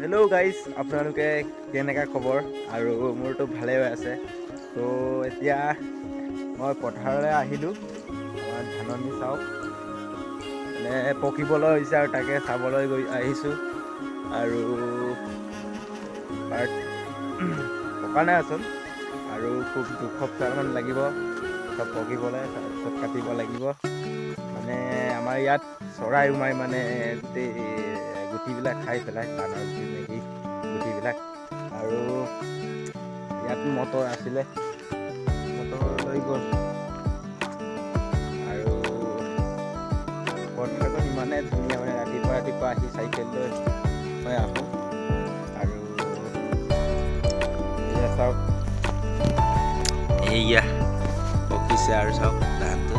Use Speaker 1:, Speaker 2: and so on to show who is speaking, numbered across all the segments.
Speaker 1: Hello' guys, আপোনালোকে কেনেকুৱা খবৰ? আৰু মোৰতো ভালেই হৈ আছে। তো এতিয়া মই পথাৰলৈ আহিলোঁ। আমাৰ ধাননি চাওক, মানে পকিবলৈ হৈছে আৰু তাকে চাবলৈ আহিছোঁ। আৰু পকা নাই আচোন, আৰু খুব দুসপ্তাহমান লাগিব চব পকিবলৈ, তাৰপিছত কাটিব লাগিব। মানে আমাৰ ইয়াত চৰাই উমাই মানে গোটেই গুটিবিলাক খাই পেলাই, ধানৰ গুটিবিলাক। আৰু ইয়াত মটৰ আছিলে, মটৰ লৈ গ'ল। আৰু পথাৰখন ইমানে ধুনীয়া, মানে ৰাতিপুৱা আহি চাইকেল লৈ মই আহোঁ। আৰু এয়া চাওক, এয়া পকিছে আৰু চাওক ধানটো।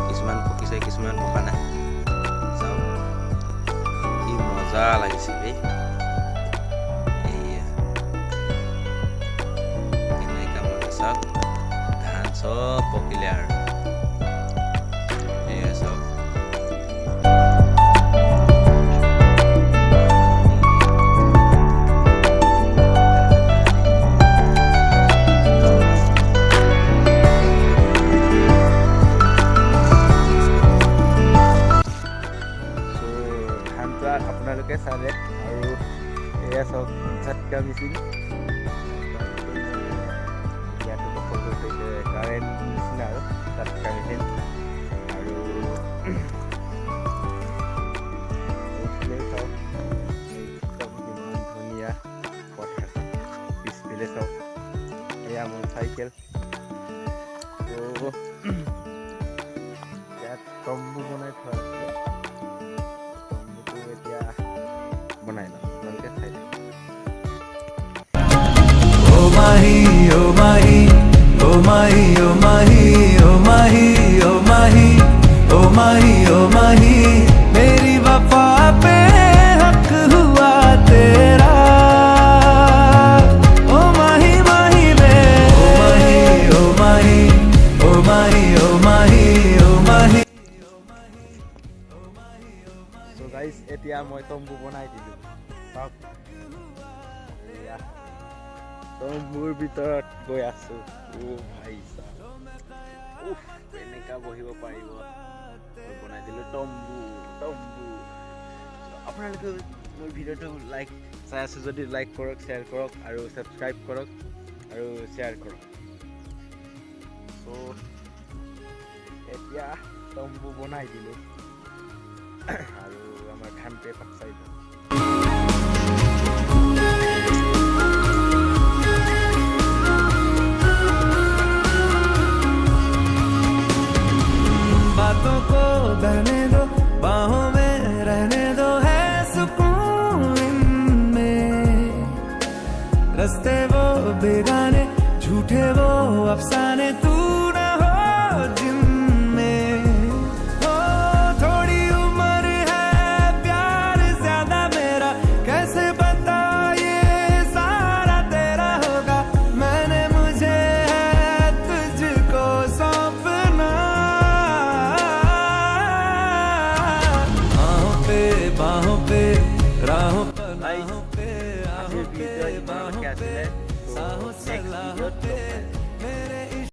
Speaker 1: কিছুমান পকিছে, কিছুমান পকা নাই। চাওক কি মজা লাগিছে দেই। এয়া কেনেকা মজা, চাওক ধান চব পকিলে আৰু এয়া চাওক। আপোনালোকে চালে, আৰু এয়া চাওক ঝটকা মেচিন। ইয়াতো দখল কৰি থৈছে, কাৰেণ্ট নিচিনা আৰু ঝটকা মেচিন। আৰু এইফালে চাওক, একদম কিমান ধুনীয়া পথাৰখন। পিছফালে চাওক, এয়া মোৰ চাইকেল। তো ইয়াত তম্বু বনাই থোৱা আছে। এতিয়া বনাই লওঁ, আপোনালোকে চাই থাকক।
Speaker 2: Oh mahi, oh mahi, oh mahi, oh mahi, oh mahi, oh mahi, oh mahi, oh mahi, मेरी वफा पे हक हुआ तेरा। Oh mahi mahi वे, oh mahi, oh mahi, oh mahi, oh mahi, oh mahi।
Speaker 1: So guys, এতিয়া মই তম্বু বনাই দিলোঁ। চাওক, এয়া তম্বুৰ ভিতৰত গৈ আছোঁ। ভাই চাওক, এনেকা বহিব পাৰিব। মই বনাই দিলোঁ তম্বু। আপোনালোকে মোৰ ভিডিঅ'টো চাই আছে যদি লাইক কৰক, শ্বেয়াৰ কৰক, আৰু ছাবস্ক্ৰাইব কৰক, আৰু শ্বেয়াৰ কৰক। চ' এতিয়া তম্বু বনাই দিলোঁ, আৰু আমাৰ ধান পেপাত চাই যাওঁ।